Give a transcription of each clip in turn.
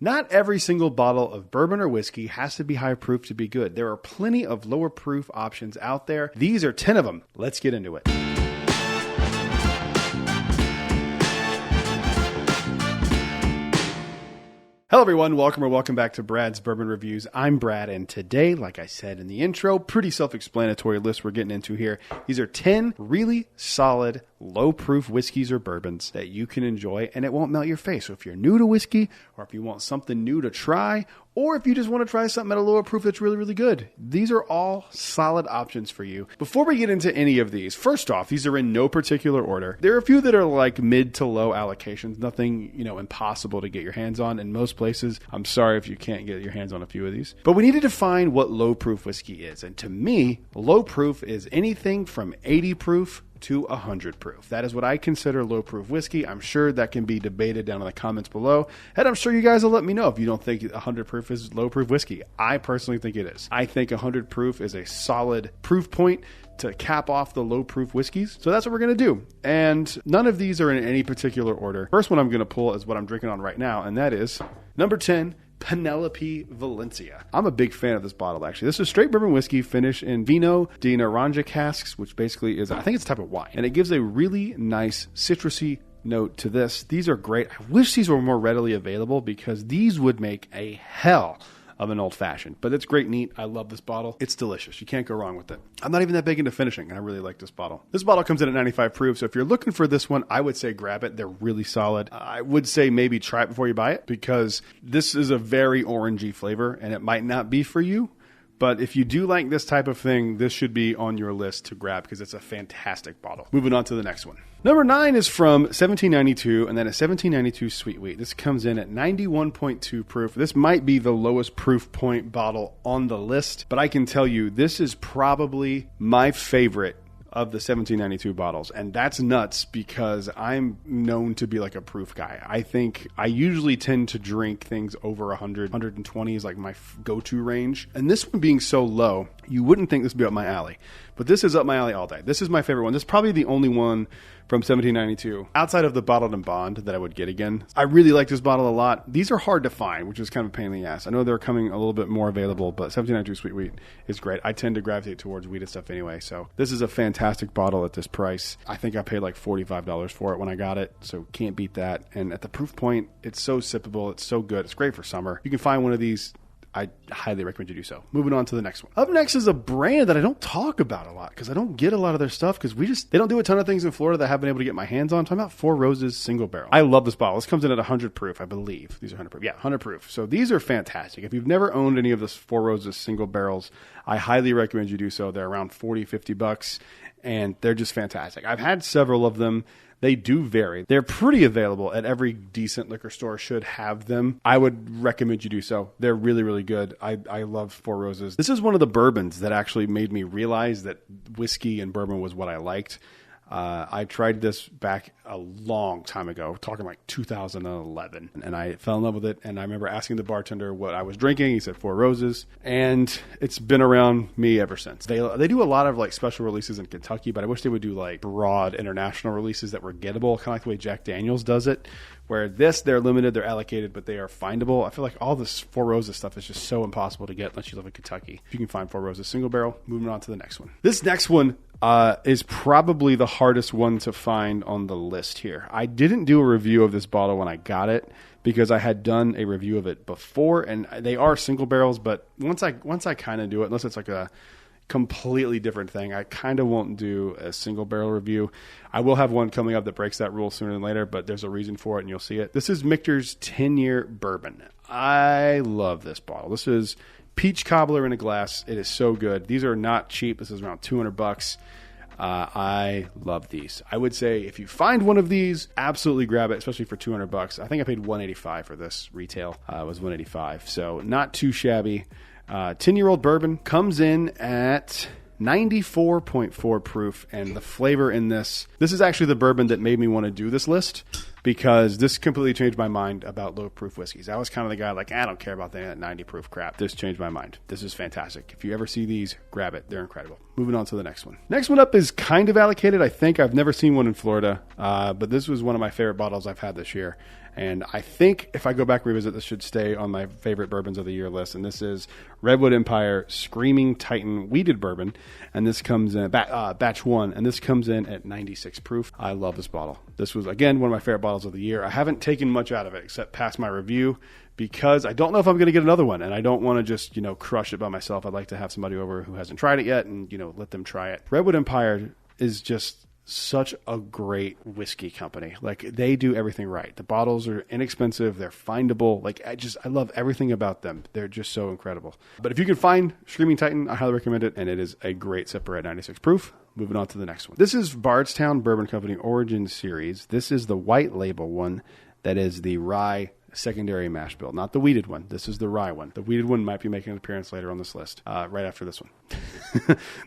Not every single bottle of bourbon or whiskey has to be high proof to be good. There are plenty of lower proof options out there. These are 10 of them. Let's get into it. Hello everyone, welcome back to Brad's Bourbon Reviews. I'm Brad, and today, like I said in the intro, pretty self-explanatory list we're getting into here. These are 10 really solid, low-proof whiskeys or bourbons that you can enjoy, and it won't melt your face. So if you're new to whiskey, or if you want something new to try, or if you just want to try something at a lower proof that's really, really good, these are all solid options for you. Before we get into any of these, first off, these are in no particular order. There are a few that are like mid to low allocations, nothing, impossible to get your hands on in most places. I'm sorry if you can't get your hands on a few of these. But we need to define what low proof whiskey is. And to me, low proof is anything from 80 proof to 100 proof. That is what I consider low proof whiskey. I'm sure that can be debated down in the comments below. And I'm sure you guys will let me know if you don't think 100 proof is low proof whiskey. I personally think it is. I think 100 proof is a solid proof point to cap off the low proof whiskeys. So that's what we're going to do. And none of these are in any particular order. First one I'm going to pull is what I'm drinking on right now. And that is number 10, Panelo Valencia. I'm a big fan of this bottle, actually. This is straight bourbon whiskey finished in Vino di Naranja casks, which basically is, I think it's a type of wine. And it gives a really nice citrusy note to this. These are great. I wish these were more readily available because these would make a hell of an old fashioned, but it's great neat. I love this bottle. It's delicious. You can't go wrong with it. I'm not even that big into finishing, and I really like this bottle. This bottle comes in at 95 proof, so if you're looking for this one, I would say grab it. They're really solid. I would say maybe try it before you buy it because this is a very orangey flavor, and it might not be for you. But if you do like this type of thing, this should be on your list to grab because it's a fantastic bottle. Moving on to the next one. Number 9 is from 1792, and then a 1792 Sweet Wheat. This comes in at 91.2 proof. This might be the lowest proof point bottle on the list, but I can tell you this is probably my favorite of the 1792 bottles. And that's nuts because I'm known to be like a proof guy. I think I usually tend to drink things over 100, 120 is like my go-to range. And this one being so low, you wouldn't think this would be up my alley. But this is up my alley all day. This is my favorite one. This is probably the only one from 1792 outside of the bottled and bond that I would get again. I really like this bottle a lot. These are hard to find, which is kind of a pain in the ass. I know they're coming a little bit more available, but 1792 Sweet Wheat is great. I tend to gravitate towards wheated stuff anyway. So this is a fantastic bottle at this price. I think I paid like $45 for it when I got it. So can't beat that. And at the proof point, it's so sippable. It's so good. It's great for summer. You can find one of these. I highly recommend you do so. Moving on to the next one. Up next is a brand that I don't talk about a lot because I don't get a lot of their stuff because they don't do a ton of things in Florida that I haven't been able to get my hands on. I'm talking about Four Roses Single Barrel. I love this bottle. This comes in at 100 proof, I believe. These are 100 proof. Yeah, 100 proof. So these are fantastic. If you've never owned any of the Four Roses Single Barrels, I highly recommend you do so. They're around 40, 50 bucks, and they're just fantastic. I've had several of them. They do vary. They're pretty available at every decent liquor store should have them. I would recommend you do so. They're really, really good. I love Four Roses. This is one of the bourbons that actually made me realize that whiskey and bourbon was what I liked. I tried this back a long time ago, talking like 2011, and I fell in love with it. And I remember asking the bartender what I was drinking. He said Four Roses, and it's been around me ever since. They do a lot of like special releases in Kentucky, but I wish they would do like broad international releases that were gettable, kind of like the way Jack Daniels does it, where they're limited, they're allocated, but they are findable. I feel like all this Four Roses stuff is just so impossible to get unless you live in Kentucky. If you can find Four Roses Single Barrel, moving on to the next one. This next one is probably the hardest one to find on the list here. I didn't do a review of this bottle when I got it because I had done a review of it before, and they are single barrels, but once I kind of do it, unless it's like a completely different thing, I kind of won't do a single barrel review. I will have one coming up that breaks that rule sooner than later, but there's a reason for it, and you'll see it. This is Michter's 10-year bourbon. I love this bottle. This is peach cobbler in a glass. It is so good. These are not cheap. This is around $200. I love these. I would say if you find one of these, absolutely grab it, especially for $200. I think I paid $185 for this retail. It was $185, so not too shabby. 10-year-old bourbon comes in at 94.4 proof, and the flavor in this is actually the bourbon that made me want to do this list because this completely changed my mind about low proof whiskeys. I was kind of the guy like, I don't care about that 90 proof crap. This changed my mind. This is fantastic. If you ever see these, grab it. They're incredible. Moving on to the next one. Next one up is kind of allocated. I think I've never seen one in Florida, but this was one of my favorite bottles I've had this year. And I think if I go back and revisit, this should stay on my favorite bourbons of the year list. And this is Redwood Empire Screaming Titan Wheated Bourbon. And this comes in batch 1. And this comes in at 96 proof. I love this bottle. This was, again, one of my favorite bottles of the year. I haven't taken much out of it except past my review, because I don't know if I'm going to get another one, and I don't want to just, crush it by myself. I'd like to have somebody over who hasn't tried it yet and, let them try it. Redwood Empire is just such a great whiskey company. Like, they do everything right. The bottles are inexpensive. They're findable. Like, I love everything about them. They're just so incredible. But if you can find Screaming Titan, I highly recommend it, and it is a great sipper at 96 proof. Moving on to the next one. This is Bardstown Bourbon Company Origins Series. This is the white label one that is the rye secondary mash bill, not the wheated one. This is the rye one. The wheated one might be making an appearance later on this list, right after this one.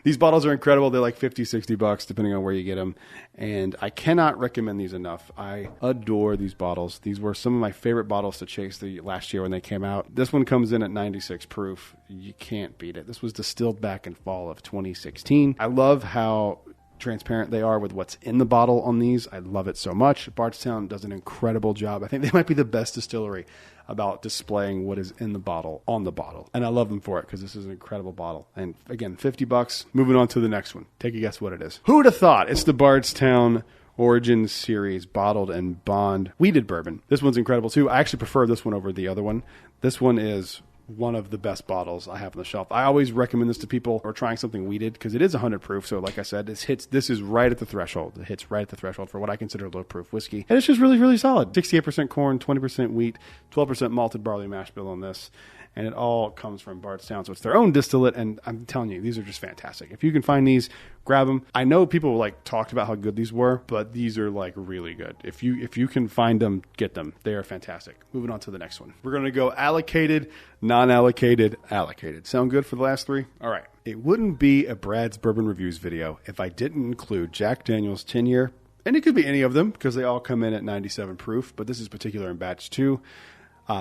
These bottles are incredible. They're like $50, $60 depending on where you get them, and I cannot recommend these enough. I adore these bottles. These were some of my favorite bottles to chase the last year when they came out. This one comes in at 96 proof. You can't beat it. This was distilled back in fall of 2016. I love how transparent they are with what's in the bottle on these. I love it so much. Bardstown does an incredible job. I think they might be the best distillery about displaying what is in the bottle on the bottle. And I love them for it because this is an incredible bottle. And again, $50. Moving on to the next one. Take a guess what it is. Who would have thought? It's the Bardstown Origins Series bottled and bond wheated bourbon. This one's incredible too. I actually prefer this one over the other one. This one is one of the best bottles I have on the shelf. I always recommend this to people who are trying something wheated because it is 100 proof. So like I said, this is right at the threshold. It hits right at the threshold for what I consider low proof whiskey. And it's just really, really solid. 68% corn, 20% wheat, 12% malted barley mash bill on this. And it all comes from Bardstown. So it's their own distillate. And I'm telling you, these are just fantastic. If you can find these, grab them. I know people talked about how good these were, but these are really good. If you can find them, get them. They are fantastic. Moving on to the next one. We're going to go allocated, non-allocated, allocated. Sound good for the last three? All right. It wouldn't be a Brad's Bourbon Reviews video if I didn't include Jack Daniel's 10-year. And it could be any of them because they all come in at 97 proof, but this is particular in batch 2.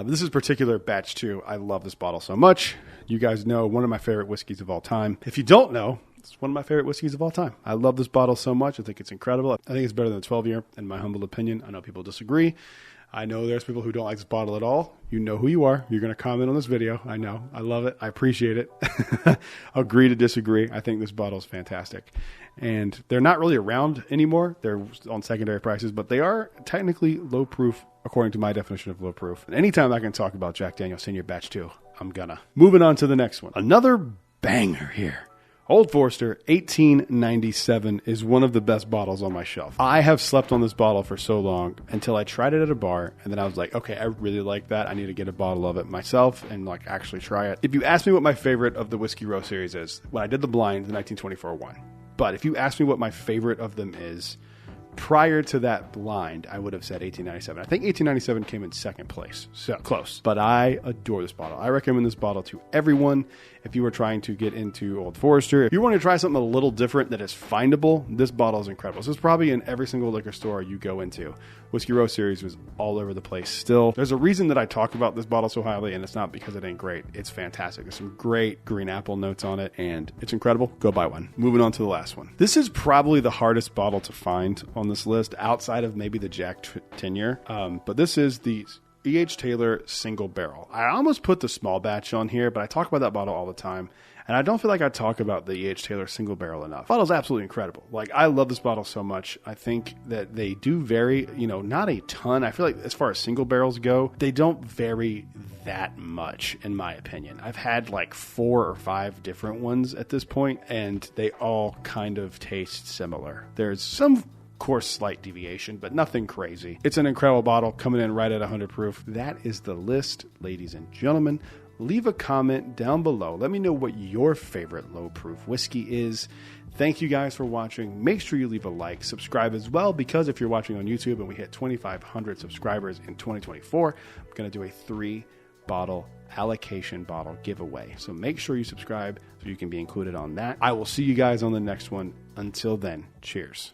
This is particular batch 2. I love this bottle so much. You guys know, one of my favorite whiskeys of all time. If you don't know, it's one of my favorite whiskeys of all time. I love this bottle so much. I think it's incredible. I think it's better than a 12-year, in my humble opinion. I know people disagree. I know there's people who don't like this bottle at all. You know who you are. You're going to comment on this video. I know. I love it. I appreciate it. Agree to disagree. I think this bottle is fantastic. And they're not really around anymore. They're on secondary prices, but they are technically low proof, according to my definition of low proof. And anytime I can talk about Jack Daniel's Senior Batch 2, I'm gonna. Moving on to the next one. Another banger here. Old Forester 1897 is one of the best bottles on my shelf. I have slept on this bottle for so long until I tried it at a bar, and then I was like, okay, I really like that. I need to get a bottle of it myself and actually try it. If you ask me what my favorite of the Whiskey Row series is, when I did the blind, the 1924 one. But if you ask me what my favorite of them is, prior to that blind, I would have said 1897. I think 1897 came in second place. So close. But I adore this bottle. I recommend this bottle to everyone. If you were trying to get into Old Forester, if you want to try something a little different that is findable, this bottle is incredible. So it's probably in every single liquor store you go into. Whiskey Row series was all over the place still. There's a reason that I talk about this bottle so highly, and it's not because it ain't great. It's fantastic. There's some great green apple notes on it, and it's incredible. Go buy one. Moving on to the last one. This is probably the hardest bottle to find on this list, outside of maybe the Jack 10-year. But this is the E.H. Taylor Single Barrel. I almost put the small batch on here, but I talk about that bottle all the time. And I don't feel like I talk about the E.H. Taylor Single Barrel enough. The bottle's absolutely incredible. I love this bottle so much. I think that they do vary, not a ton. I feel like as far as single barrels go, they don't vary that much, in my opinion. I've had 4 or 5 different ones at this point, and they all kind of taste similar. There's some course slight deviation, but nothing crazy. It's an incredible bottle coming in right at 100 proof. That is the list, ladies and gentlemen. Leave a comment down below. Let me know what your favorite low proof whiskey is. Thank you guys for watching. Make sure you leave a like, subscribe as well, because if you're watching on YouTube and we hit 2,500 subscribers in 2024, I'm going to do a 3-bottle allocation bottle giveaway. So make sure you subscribe so you can be included on that. I will see you guys on the next one. Until then, cheers.